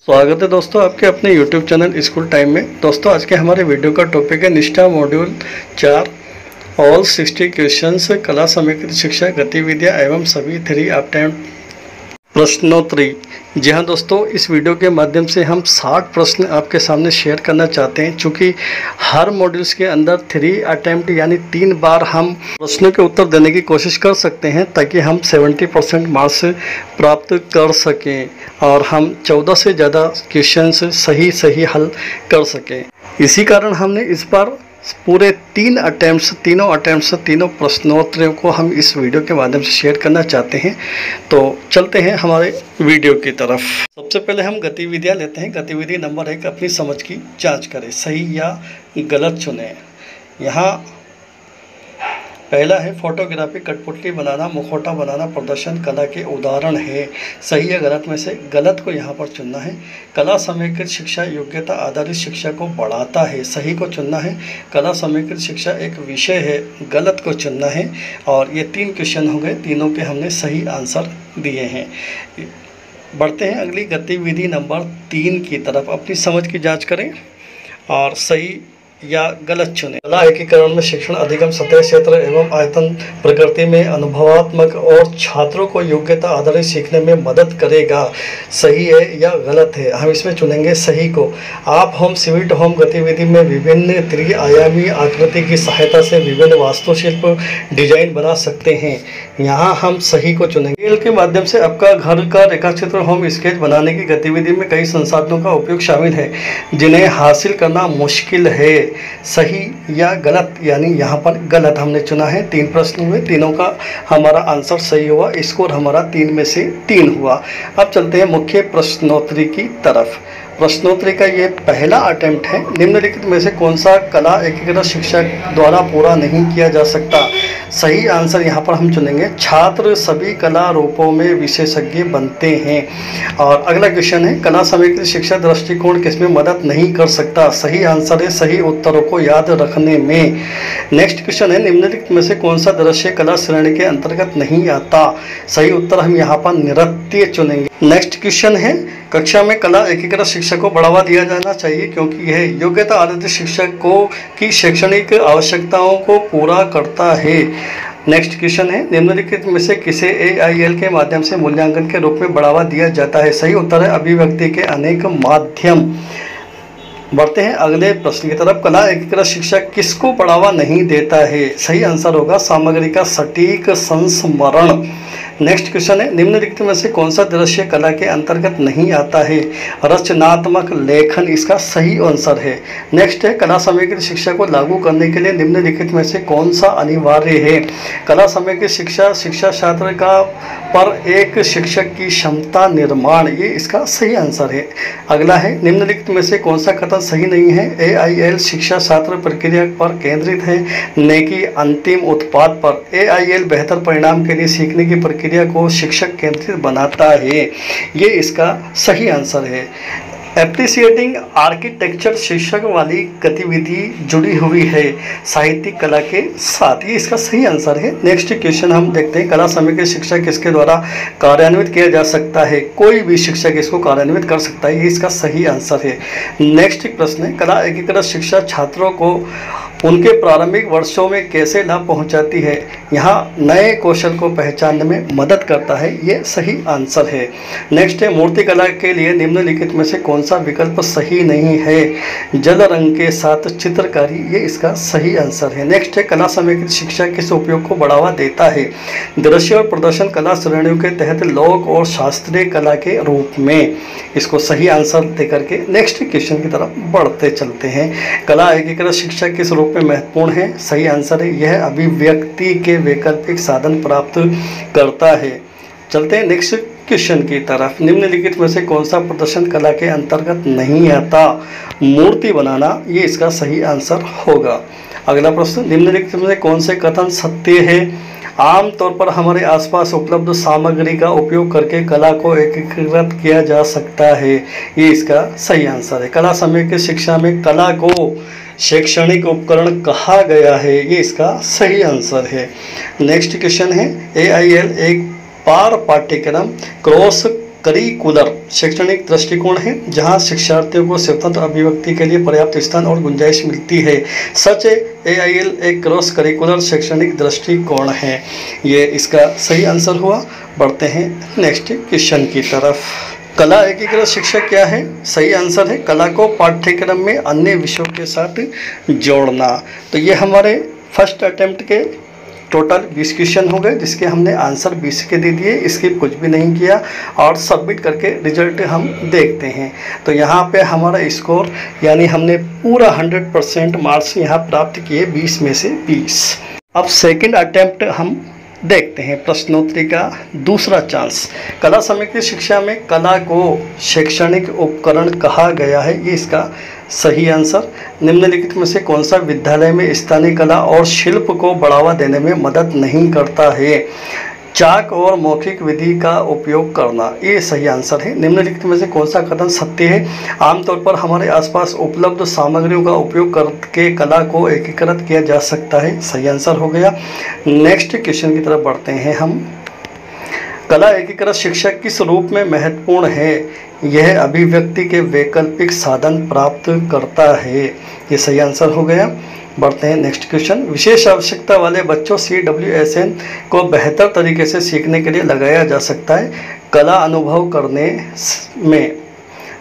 स्वागत है दोस्तों आपके अपने YouTube चैनल स्कूल टाइम में। दोस्तों आज के हमारे वीडियो का टॉपिक है निष्ठा मॉड्यूल 4 ऑल 60 क्वेश्चंस कला समेकित शिक्षा गतिविधियां एवं सभी 3 अटेम्प्ट प्रश्नोत्तरी। जी हाँ दोस्तों, इस वीडियो के माध्यम से हम 60 प्रश्न आपके सामने शेयर करना चाहते हैं। चूँकि हर मॉड्यूल्स के अंदर 3 अटेम्प्ट यानी 3 बार हम प्रश्नों के उत्तर देने की कोशिश कर सकते हैं ताकि हम 70% मार्क्स प्राप्त कर सकें और हम 14 से ज़्यादा क्वेश्चंस सही हल कर सकें। इसी कारण हमने इस बार पूरे 3 अटेम्प्ट्स तीनों प्रश्नोत्तरों को हम इस वीडियो के माध्यम से शेयर करना चाहते हैं। तो चलते हैं हमारे वीडियो की तरफ। सबसे पहले हम गतिविधियां लेते हैं। गतिविधि नंबर 1, अपनी समझ की जांच करें, सही या गलत चुनें। यहाँ पहला है फोटोग्राफी, कठपुतली बनाना, मुखौटा बनाना प्रदर्शन कला के उदाहरण है। सही या गलत में से गलत को यहाँ पर चुनना है। कला समेकित शिक्षा योग्यता आधारित शिक्षा को बढ़ाता है, सही को चुनना है। कला समेकित शिक्षा एक विषय है, गलत को चुनना है। और ये 3 क्वेश्चन हो गए, तीनों के हमने सही आंसर दिए हैं। बढ़ते हैं अगली गतिविधि नंबर 3 की तरफ। अपनी समझ की जाँच करें और सही या गलत चुने। कला एकीकरण में शिक्षण अधिगम सतह क्षेत्र एवं आयतन प्रकृति में अनुभवात्मक और छात्रों को योग्यता आधारित सीखने में मदद करेगा। सही है या गलत है? हम इसमें चुनेंगे सही को। आप होम स्वीट होम गतिविधि में विभिन्न त्रिआयामी आकृति की सहायता से विभिन्न वास्तुशिल्प डिजाइन बना सकते हैं। यहाँ हम सही को चुनेंगे। खेल के माध्यम से आपका घर का रेखाचित्र होम स्केच बनाने की गतिविधि में कई संसाधनों का उपयोग शामिल है जिन्हें हासिल करना मुश्किल है। सही या गलत? यानी यहाँ पर गलत हमने चुना है। 3 प्रश्न हुए, तीनों का हमारा आंसर सही हुआ। स्कोर हमारा 3 में से 3 हुआ। अब चलते हैं मुख्य प्रश्नोत्तरी की तरफ। प्रश्नोत्तरी का ये पहला अटेम्प्ट है। निम्नलिखित में से कौन सा कला एकीकृत शिक्षा द्वारा पूरा नहीं किया जा सकता? सही आंसर यहाँ पर हम चुनेंगे छात्र सभी कला रूपों में विशेषज्ञ बनते हैं। और अगला क्वेश्चन है कला समेकित शिक्षा दृष्टिकोण किसमें मदद नहीं कर सकता? सही आंसर है सही उत्तरों को याद रखने में। नेक्स्ट क्वेश्चन है निम्नलिखित में से कौन सा दृश्य कला श्रेणी के अंतर्गत नहीं आता? सही उत्तर हम यहाँ पर नृत्य चुनेंगे। नेक्स्ट क्वेश्चन है कक्षा में कला एकीकृत शिक्षा को बढ़ावा दिया जाना चाहिए क्योंकि यह योग्यता आधारित शिक्षकों की शैक्षणिक आवश्यकताओं को पूरा करता है। नेक्स्ट क्वेश्चन है निम्नलिखित में से किसे AIL के माध्यम से मूल्यांकन के रूप में बढ़ावा दिया जाता है? सही उत्तर है अभिव्यक्ति के अनेक माध्यम। बढ़ते हैं अगले प्रश्न की तरफ। कला एकीकृत शिक्षा किसको बढ़ावा नहीं देता है? सही आंसर होगा सामग्री का सटीक संस्मरण। नेक्स्ट क्वेश्चन है निम्नलिखित में से कौन सा दृश्य कला के अंतर्गत नहीं आता है? रचनात्मक लेखन इसका सही आंसर है। नेक्स्ट है कला समेकित शिक्षा को लागू करने के लिए निम्नलिखित में से कौन सा अनिवार्य है? कला समेकित शिक्षा छात्र का पर एक शिक्षक की क्षमता निर्माण, ये इसका सही आंसर है। अगला है निम्नलिखित में से कौन सा कथन सही नहीं है? AIL शिक्षा छात्र प्रक्रिया पर केंद्रित है न कि अंतिम उत्पाद पर। AIL बेहतर परिणाम के लिए सीखने की प्रक्रिया को शिक्षक केंद्रित बनाता है, ये इसका सही आंसर है। एप्रिसिएटिंग आर्किटेक्चर शीर्षक वाली गतिविधि जुड़ी हुई है साहित्यिक कला के साथ, ये इसका सही आंसर है। नेक्स्ट क्वेश्चन हम देखते हैं कला समेकित शिक्षा किसके द्वारा कार्यान्वित किया जा सकता है? कोई भी शिक्षक इसको कार्यान्वित कर सकता है, ये इसका सही आंसर है। नेक्स्ट प्रश्न है कला एकीकृत शिक्षा छात्रों को उनके प्रारंभिक वर्षों में कैसे लाभ पहुंचाती है? यहाँ नए कौशल को पहचानने में मदद करता है, ये सही आंसर है। नेक्स्ट है मूर्तिकला के लिए निम्नलिखित में से कौन सा विकल्प सही नहीं है? जल रंग के साथ चित्रकारी, ये इसका सही आंसर है। नेक्स्ट है कला समेकित शिक्षा किस उपयोग को बढ़ावा देता है? दृश्य और प्रदर्शन कला श्रेणियों के तहत लोक और शास्त्रीय कला के रूप में, इसको सही आंसर देकर के नेक्स्ट क्वेश्चन की तरफ बढ़ते चलते हैं। कला एकीकृत शिक्षा किस रूप में महत्वपूर्ण है? सही आंसर है यह अभिव्यक्ति के वैकल्पिक साधन प्राप्त करता है। चलते हैं नेक्स्ट क्वेश्चन की तरफ। निम्नलिखित में से कौन सा प्रदर्शन कला के अंतर्गत नहीं आता? मूर्ति बनाना, ये इसका सही आंसर होगा। अगला प्रश्न निम्नलिखित में से कौन से कथन सत्य है? आमतौर पर हमारे आसपास उपलब्ध सामग्री का उपयोग करके कला को एकीकृत किया जा सकता है, ये इसका सही आंसर है। कला समेकित शिक्षा में कला को शैक्षणिक उपकरण कहा गया है, ये इसका सही आंसर है। नेक्स्ट क्वेश्चन है AIL एक पार पाठ्यक्रम क्रॉस करिकुलर शैक्षणिक दृष्टिकोण है जहां शिक्षार्थियों को स्वतंत्र अभिव्यक्ति के लिए पर्याप्त स्थान और गुंजाइश मिलती है। सच AIL एक क्रॉस करिकुलर शैक्षणिक दृष्टिकोण है। ये इसका सही आंसर हुआ। बढ़ते हैं नेक्स्ट क्वेश्चन की तरफ। कला एकीकृत शिक्षा क्या है? सही आंसर है कला को पाठ्यक्रम में अन्य विषयों के साथ जोड़ना। तो ये हमारे फर्स्ट अटेम्प्ट के टोटल 20 क्वेश्चन हो गए, जिसके हमने आंसर 20 के दे दिए, स्किप कुछ भी नहीं किया और सबमिट करके रिजल्ट हम देखते हैं। तो यहाँ पे हमारा स्कोर यानी हमने पूरा 100% मार्क्स यहाँ प्राप्त किए 20 में से 20। अब सेकंड अटेम्प्ट हम देखते हैं प्रश्नोत्तरी का दूसरा चांस। कला समेकित शिक्षा में कला को शैक्षणिक उपकरण कहा गया है। ये इसका सही आंसर। निम्नलिखित में से कौन सा विद्यालय में स्थानीय कला और शिल्प को बढ़ावा देने में मदद नहीं करता है? चाक और मौखिक विधि का उपयोग करना, ये सही आंसर है। निम्नलिखित में से कौन सा कथन सत्य है? आमतौर पर हमारे आसपास उपलब्ध सामग्रियों का उपयोग करके कला को एकीकृत किया जा सकता है। सही आंसर हो गया। नेक्स्ट क्वेश्चन की तरफ बढ़ते हैं हम। कला एकीकृत शिक्षा किस रूप में महत्वपूर्ण है? यह अभिव्यक्ति के वैकल्पिक साधन प्राप्त करता है। ये सही आंसर हो गया। बढ़ते हैं नेक्स्ट क्वेश्चन। विशेष आवश्यकता वाले बच्चों CWSN को बेहतर तरीके से सीखने के लिए लगाया जा सकता है कला अनुभव करने में।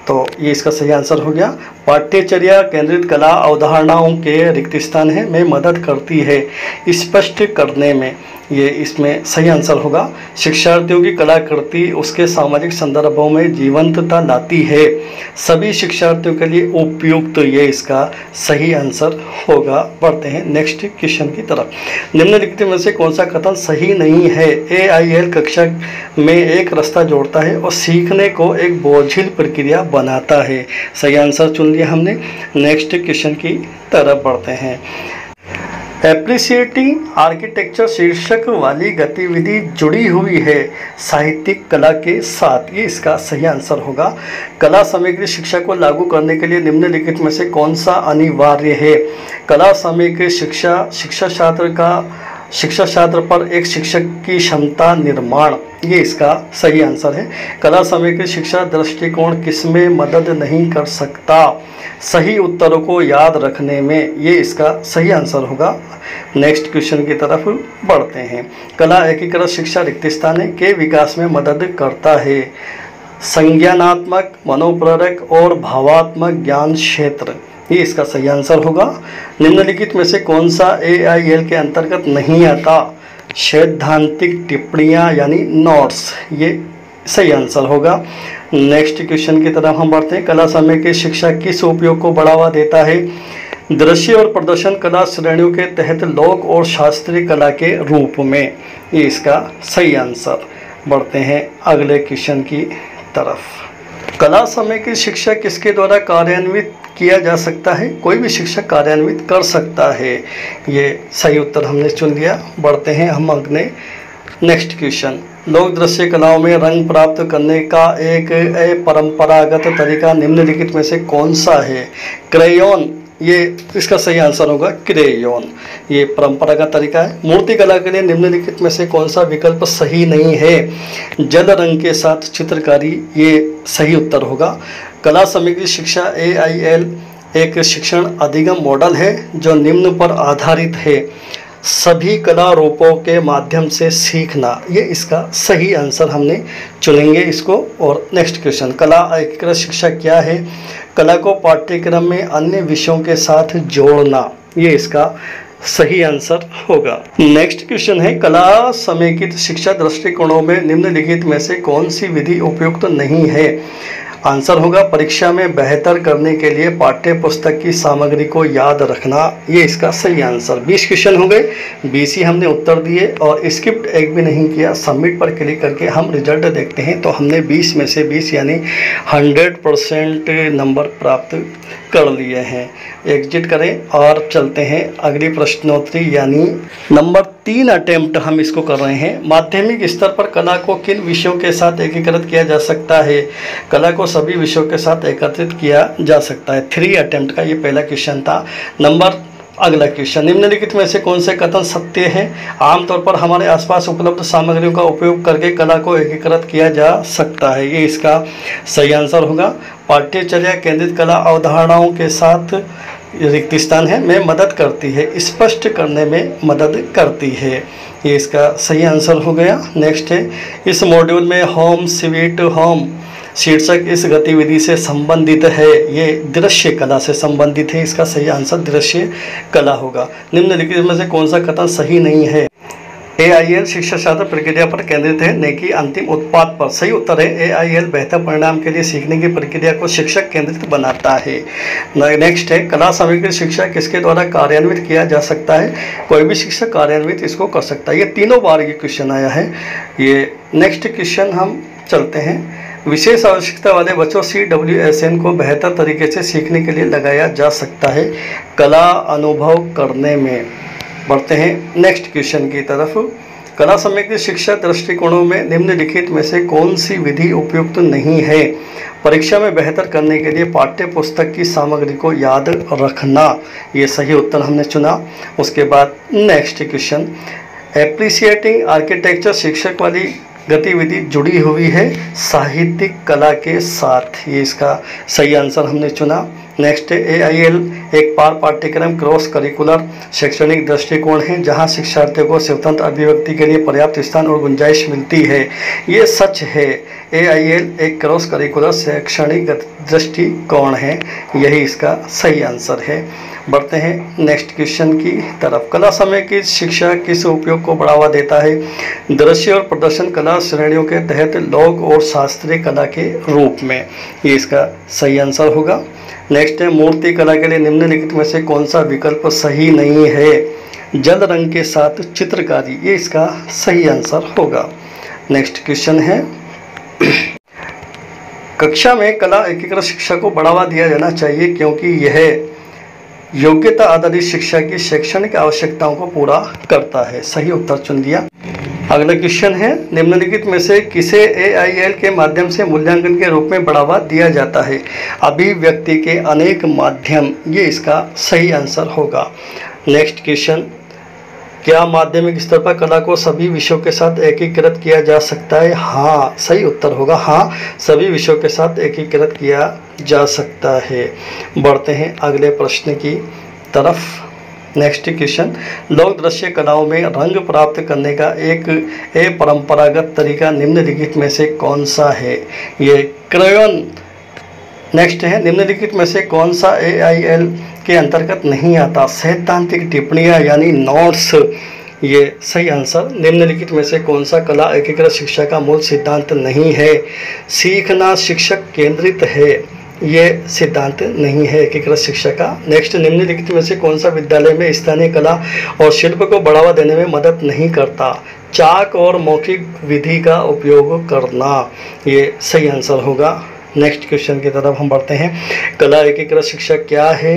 तो ये इसका सही आंसर हो गया। पाठ्यचर्या केंद्रित कला अवधारणाओं के रिक्त स्थान है में मदद करती है स्पष्ट करने में। ये इसमें सही आंसर होगा। शिक्षार्थियों की कलाकृति उसके सामाजिक संदर्भों में जीवंतता लाती है। सभी शिक्षार्थियों के लिए उपयुक्त, तो ये इसका सही आंसर होगा। बढ़ते हैं नेक्स्ट क्वेश्चन की तरफ। निम्नलिखित में से कौन सा कथन सही नहीं है? AIL कक्षा में एक रास्ता जोड़ता है और सीखने को एक बोझिल प्रक्रिया बनाता है। सही आंसर चुन लिया हमने। नेक्स्ट क्वेश्चन की तरफ बढ़ते हैं। एप्रिसिएटिंग आर्किटेक्चर शीर्षक वाली गतिविधि जुड़ी हुई है साहित्यिक कला के साथ। ये इसका सही आंसर होगा। कला समग्र शिक्षा को लागू करने के लिए निम्नलिखित में से कौन सा अनिवार्य है? कला समग्र शिक्षा छात्र पर एक शिक्षक की क्षमता निर्माण, ये इसका सही आंसर है। कला समग्र शिक्षा दृष्टिकोण किसमें मदद नहीं कर सकता? सही उत्तरों को याद रखने में, ये इसका सही आंसर होगा। नेक्स्ट क्वेश्चन की तरफ बढ़ते हैं। कला एकीकृत शिक्षा रिक्त स्थान के विकास में मदद करता है। संज्ञानात्मक, मनोप्रेरक और भावात्मक ज्ञान क्षेत्र, ये इसका सही आंसर होगा। निम्नलिखित में से कौन सा AIL के अंतर्गत नहीं आता? सैद्धांतिक टिप्पणियाँ यानी नोट्स, ये सही आंसर होगा। नेक्स्ट क्वेश्चन की तरफ हम बढ़ते हैं। कला समय की शिक्षा किस उपयोग को बढ़ावा देता है? दृश्य और प्रदर्शन कला श्रेणियों के तहत लोक और शास्त्रीय कला के रूप में, ये इसका सही आंसर। बढ़ते हैं अगले क्वेश्चन की तरफ। कला समय की शिक्षा किसके द्वारा कार्यान्वित किया जा सकता है? कोई भी शिक्षक कार्यान्वित कर सकता है। ये सही उत्तर हमने चुन लिया। बढ़ते हैं हम अगले नेक्स्ट क्वेश्चन। लोक दृश्य कलाओं में रंग प्राप्त करने का एक परंपरागत तरीका निम्नलिखित में से कौन सा है? क्रेयॉन, ये इसका सही आंसर होगा। क्रेयॉन ये परंपरागत तरीका है। मूर्ति कला के लिए निम्नलिखित में से कौन सा विकल्प सही नहीं है? जल रंग के साथ चित्रकारी, ये सही उत्तर होगा। कला समग्र शिक्षा AIL एक शिक्षण अधिगम मॉडल है जो निम्न पर आधारित है। सभी कला रूपों के माध्यम से सीखना, ये इसका सही आंसर हमने चुनेंगे इसको। और नेक्स्ट क्वेश्चन। कला एकीकृत शिक्षा क्या है? कला को पाठ्यक्रम में अन्य विषयों के साथ जोड़ना, ये इसका सही आंसर होगा। नेक्स्ट क्वेश्चन है। कला समेकित शिक्षा दृष्टिकोणों में निम्नलिखित में से कौन सी विधि उपयुक्त नहीं है? आंसर होगा परीक्षा में बेहतर करने के लिए पाठ्य पुस्तक की सामग्री को याद रखना, ये इसका सही आंसर। 20 क्वेश्चन हो गए, 20 ही हमने उत्तर दिए और स्किप्ट एक भी नहीं किया। सबमिट पर क्लिक करके हम रिजल्ट देखते हैं तो हमने 20 में से 20 यानी 100% नंबर प्राप्त कर लिए हैं। एग्जिट करें और चलते हैं अगली प्रश्नोत्तरी यानी नंबर 3 अटेम्प्ट हम इसको कर रहे हैं। माध्यमिक स्तर पर कला को किन विषयों के साथ एकीकृत किया जा सकता है? कला को सभी विषयों के साथ एकत्रित किया जा सकता है। 3 अटेम्प्ट का ये पहला क्वेश्चन था। नंबर अगला क्वेश्चन, निम्नलिखित में से कौन से कथन सत्य है? आमतौर पर हमारे आसपास उपलब्ध सामग्रियों का उपयोग करके कला को एकीकृत किया जा सकता है। ये इसका सही आंसर होगा। पाठ्यचर्या केंद्रित कला अवधारणाओं के साथ रिक्त स्थान है में मदद करती है, स्पष्ट करने में मदद करती है। ये इसका सही आंसर हो गया। नेक्स्ट है, इस मॉड्यूल में होम स्वीट होम शीर्षक इस गतिविधि से संबंधित है। ये दृश्य कला से संबंधित है। इसका सही आंसर दृश्य कला होगा। निम्नलिखित में से कौन सा कथन सही नहीं है? AIL शिक्षा शास्त्र प्रक्रिया पर केंद्रित है, न कि अंतिम उत्पाद पर। सही उत्तर है AIL बेहतर परिणाम के लिए सीखने की प्रक्रिया को शिक्षक केंद्रित बनाता है। नेक्स्ट है, कला सामग्री शिक्षा किसके द्वारा कार्यान्वित किया जा सकता है? कोई भी शिक्षक कार्यान्वित इसको कर सकता है। ये तीनों बार ये क्वेश्चन आया है। ये नेक्स्ट क्वेश्चन हम चलते हैं। विशेष आवश्यकता वाले बच्चों CWSN को बेहतर तरीके से सीखने के लिए लगाया जा सकता है कला अनुभव करने में। बढ़ते हैं नेक्स्ट क्वेश्चन की तरफ। कला सामग्री शिक्षा दृष्टिकोणों में निम्नलिखित में से कौन सी विधि उपयुक्त नहीं है? परीक्षा में बेहतर करने के लिए पाठ्य पुस्तक की सामग्री को याद रखना। ये सही उत्तर हमने चुना। उसके बाद नेक्स्ट क्वेश्चन, एप्रिसिएटिंग आर्किटेक्चर शिक्षक वाली गतिविधि जुड़ी हुई है साहित्यिक कला के साथ। ये इसका सही आंसर हमने चुना। नेक्स्ट है, AIL एक पाठ्यक्रम क्रॉस करिकुलर शैक्षणिक दृष्टिकोण है जहां शिक्षार्थियों को स्वतंत्र अभिव्यक्ति के लिए पर्याप्त स्थान और गुंजाइश मिलती है। ये सच है। AIL एक क्रॉस करिकुलर शैक्षणिक दृष्टिकोण है। यही इसका सही आंसर है। बढ़ते हैं नेक्स्ट क्वेश्चन की तरफ। कला समय की शिक्षा किस उपयोग को बढ़ावा देता है? दृश्य और प्रदर्शन कला श्रेणियों के तहत लोक और शास्त्रीय कला के रूप में। ये इसका सही आंसर होगा। नेक्स्ट है, मूर्ति कला के लिए निम्नलिखित में से कौन सा विकल्प सही नहीं है? जल रंग के साथ चित्रकारी। ये इसका सही आंसर होगा। नेक्स्ट क्वेश्चन है, कक्षा में कला एकीकृत शिक्षा को बढ़ावा दिया जाना चाहिए क्योंकि यह योग्यता आधारित शिक्षा की शैक्षणिक आवश्यकताओं को पूरा करता है। सही उत्तर चुन लिया। अगला क्वेश्चन है, निम्नलिखित में से किसे AIL के माध्यम से मूल्यांकन के रूप में बढ़ावा दिया जाता है? अभिव्यक्ति के अनेक माध्यम। ये इसका सही आंसर होगा। नेक्स्ट क्वेश्चन, क्या माध्यमिक स्तर पर कला को सभी विषयों के साथ एकीकृत किया जा सकता है? हाँ, सही उत्तर होगा। हाँ, सभी विषयों के साथ एकीकृत किया जा सकता है। बढ़ते हैं अगले प्रश्न की तरफ। नेक्स्ट क्वेश्चन, लोक दृश्य कलाओं में रंग प्राप्त करने का एक अपरंपरागत तरीका निम्नलिखित में से कौन सा है? ये क्रेयॉन। नेक्स्ट है, निम्नलिखित में से कौन सा AIL के अंतर्गत नहीं आता? सैद्धांतिक टिप्पणियाँ यानी नोट्स। ये सही आंसर। निम्नलिखित में से कौन सा कला एकीकृत शिक्षा का मूल सिद्धांत नहीं है? सीखना शिक्षक केंद्रित है। ये सिद्धांत नहीं है एकीकृत शिक्षा का। नेक्स्ट, निम्नलिखित में से कौन सा विद्यालय में स्थानीय कला और शिल्प को बढ़ावा देने में मदद नहीं करता? चाक और मौखिक विधि का उपयोग करना। ये सही आंसर होगा। नेक्स्ट क्वेश्चन की तरफ हम बढ़ते हैं। कला एकीकृत शिक्षा क्या है?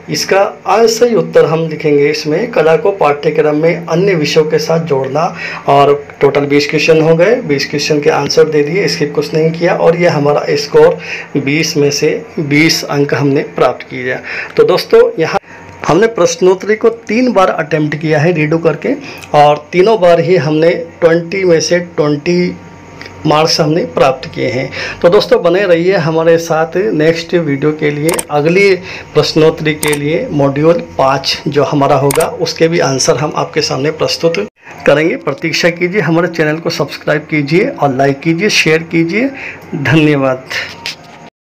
इसका सही उत्तर हम लिखेंगे इसमें, कला को पाठ्यक्रम में अन्य विषयों के साथ जोड़ना। और टोटल 20 क्वेश्चन हो गए। 20 क्वेश्चन के आंसर दे दिए, स्किप कुछ नहीं किया और ये हमारा स्कोर 20 में से 20 अंक हमने प्राप्त किया। तो दोस्तों, यहाँ हमने प्रश्नोत्तरी को 3 बार अटेम्प्ट किया है रीडो करके और तीनों बार ही हमने 20 में से 20 मार्क्स हमने प्राप्त किए हैं। तो दोस्तों, बने रहिए हमारे साथ नेक्स्ट वीडियो के लिए। अगली प्रश्नोत्तरी के लिए मॉड्यूल 5 जो हमारा होगा उसके भी आंसर हम आपके सामने प्रस्तुत करेंगे। प्रतीक्षा कीजिए, हमारे चैनल को सब्सक्राइब कीजिए और लाइक कीजिए, शेयर कीजिए। धन्यवाद।